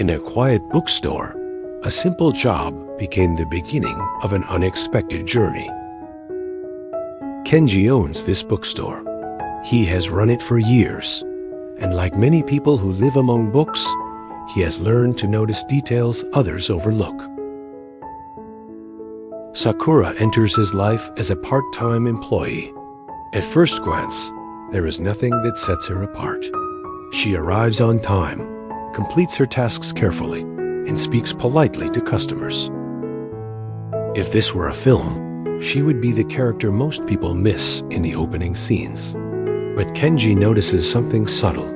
In a quiet bookstore, a simple job became the beginning of an unexpected journey. Kenji owns this bookstore. He has run it for years, and like many people who live among books, he has learned to notice details others overlook. Sakura enters his life as a part-time employee. At first glance, there is nothing that sets her apart. She arrives on time, completes her tasks carefully, and speaks politely to customers. If this were a film, she would be the character most people miss in the opening scenes. But Kenji notices something subtle.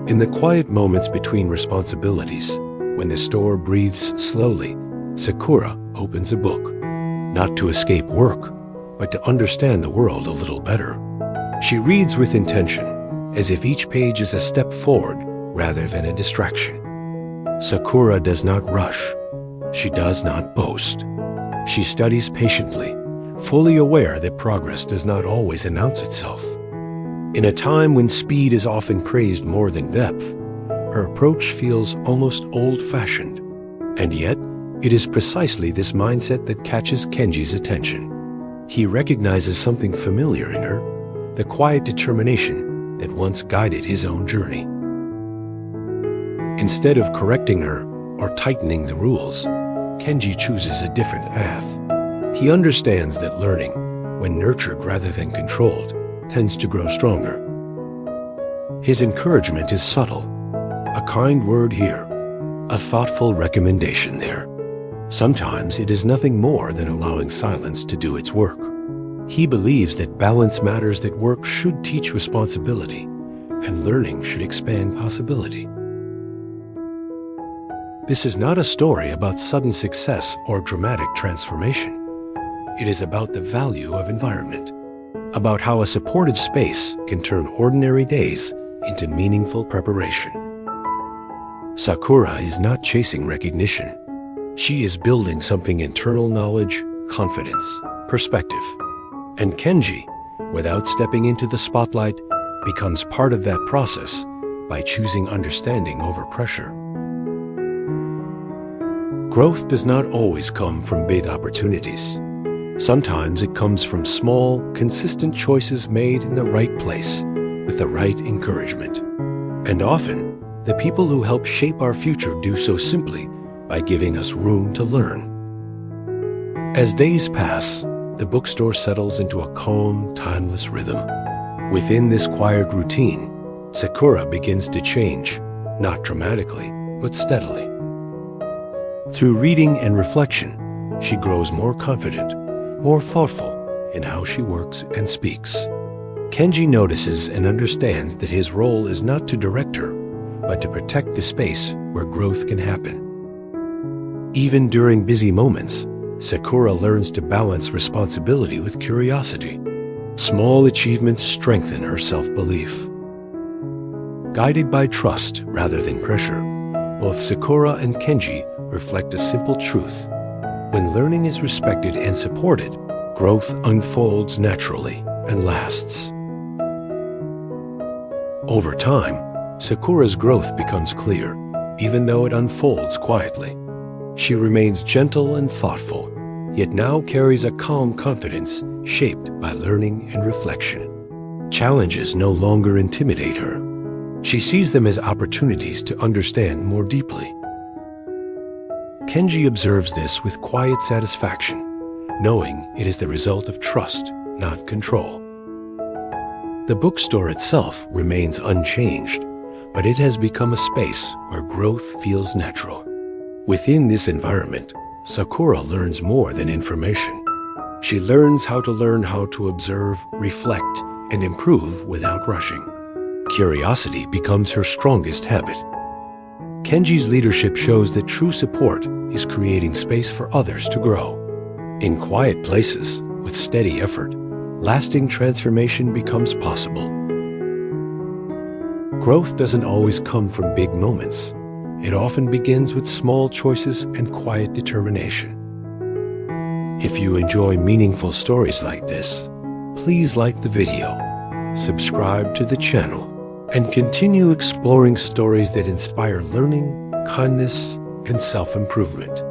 In the quiet moments between responsibilities, when the store breathes slowly, Sakura opens a book, not to escape work, but to understand the world a little better. She reads with intention, as if each page is a step forward rather than a distraction. Sakura does not rush. She does not boast. She studies patiently, fully aware that progress does not always announce itself. In a time when speed is often praised more than depth, her approach feels almost old-fashioned. And yet, it is precisely this mindset that catches Kenji's attention. He recognizes something familiar in her, the quiet determination that once guided his own journey. Instead of correcting her or tightening the rules, Kenji chooses a different path. He understands that learning, when nurtured rather than controlled, tends to grow stronger. His encouragement is subtle, a kind word here, a thoughtful recommendation there. Sometimes it is nothing more than allowing silence to do its work. He believes that balance matters, that work should teach responsibility, and learning should expand possibility. This is not a story about sudden success or dramatic transformation. It is about the value of environment, about how a supportive space can turn ordinary days into meaningful preparation. Sakura is not chasing recognition. She is building something: internal knowledge, confidence, perspective. And Kenji, without stepping into the spotlight, becomes part of that process by choosing understanding over pressure. Growth does not always come from big opportunities. Sometimes it comes from small, consistent choices made in the right place, with the right encouragement. And often, the people who help shape our future do so simply by giving us room to learn. As days pass, the bookstore settles into a calm, timeless rhythm. Within this quiet routine, Sakura begins to change, not dramatically, but steadily. Through reading and reflection, she grows more confident, more thoughtful in how she works and speaks. Kenji notices and understands that his role is not to direct her, but to protect the space where growth can happen. Even during busy moments, Sakura learns to balance responsibility with curiosity. Small achievements strengthen her self-belief. Guided by trust rather than pressure, both Sakura and Kenji reflect a simple truth. When learning is respected and supported, growth unfolds naturally and lasts. Over time, Sakura's growth becomes clear, even though it unfolds quietly. She remains gentle and thoughtful, yet now carries a calm confidence shaped by learning and reflection. Challenges no longer intimidate her. She sees them as opportunities to understand more deeply. Kenji observes this with quiet satisfaction, knowing it is the result of trust, not control. The bookstore itself remains unchanged, but it has become a space where growth feels natural. Within this environment, Sakura learns more than information. She learns how to observe, reflect, and improve without rushing. Curiosity becomes her strongest habit. Kenji's leadership shows that true support is creating space for others to grow. In quiet places, with steady effort, lasting transformation becomes possible. Growth doesn't always come from big moments. It often begins with small choices and quiet determination. If you enjoy meaningful stories like this, please like the video, subscribe to the channel, and continue exploring stories that inspire learning, kindness, and self-improvement.